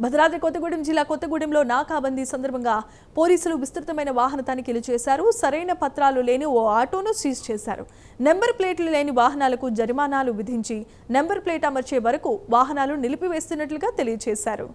భద్రాద్రి కొత్తగూడెం జిల్లా కొత్తగూడెంలో నాకాబందీ సందర్భంగా పోలీసులు విస్తృతమైన వాహన తనిఖీలు చేశారు. సరైన పత్రాలు లేని ఓ ఆటోను సీజ్ చేశారు. నెంబర్ ప్లేట్లు లేని వాహనాలకు జరిమానాలు విధించి నెంబర్ ప్లేట్ అమర్చే వరకు వాహనాలు నిలిపివేస్తున్నట్లుగా తెలియజేశారు.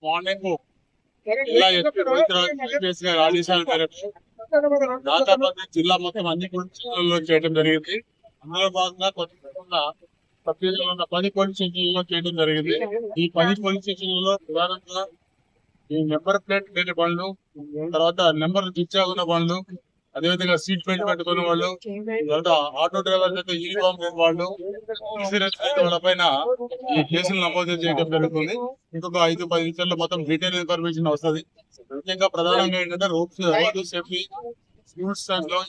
మార్నింగ్ జిల్లా ఎస్పీ రోహిత్ గారి ఆదేశాల మేరకు నాకాబందీ జిల్లా మొత్తం అన్ని పోలీస్ స్టేషన్లలో చేయడం జరిగింది. అందులో భాగంగా కొత్తగా సభ్యులు ఉన్న 10 పోలీస్ స్టేషన్లలో చేయడం జరిగింది. ఈ 10 పోలీస్ స్టేషన్లలో ప్రధానంగా ఈ నెంబర్ ప్లేట్ లేని బండ్లు, తర్వాత నెంబర్ డిశ్చార్జ్ ఉన్న బండ్లు, అదేవిధంగా సీట్ బెల్ట్ పెట్టుకునే వాళ్ళు, తర్వాత ఆటో డ్రైవర్ అయితే యూనిఫామ్ లేని వాళ్ళు, ఇన్సూరెన్స్ లేని వాళ్ళ పైన ఈ కేసులు నమోదు చేయడం జరుగుతుంది. ఇంకొక 5-10 నిమిషాల్లో మొత్తం డీటెయిల్ ఇన్ఫర్మేషన్ వస్తుంది. ముఖ్యంగా ప్రధానంగా ఏంటంటే రోడ్డు సేఫ్టీ, స్కూల్ స్టాఫ్ లో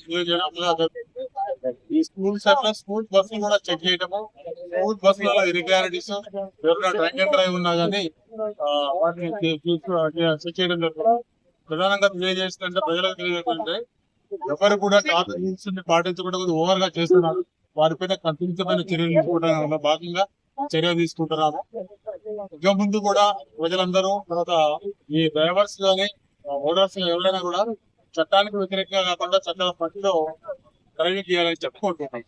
ఈ స్కూల్ స్టాఫ్ లో స్కూల్ బస్సులు కూడా చెక్ చేయడము, స్కూల్ బస్సులలో ఇరిగ్యులారిటీస్, ఎవరైనా డ్రంక్ అండ్ డ్రైవ్ ఉన్నా కానీ వాటిని చెక్ చేయడం జరుగుతుంది. ప్రధానంగా తెలియజేస్తుంటే ప్రజలకు తెలియజేస్తుంటే ఎవరు కూడా ట్రాఫిక్ రూల్స్ ని పాటించకుండా ఓవర్ గా చేస్తున్నారు. వారిపైన కఠినమైన చర్యలు తీసుకోవడంలో భాగంగా చర్య తీసుకుంటున్నారు. ఇక ముందు కూడా ప్రజలందరూ, తర్వాత ఈ డ్రైవర్స్ కానీ ఓనర్స్ ఎవరైనా కూడా చట్టానికి వ్యతిరేకంగా కాకుండా చట్టాల పట్టిలో డ్రైవింగ్ చేయాలని చెప్పుకుంటున్నాం.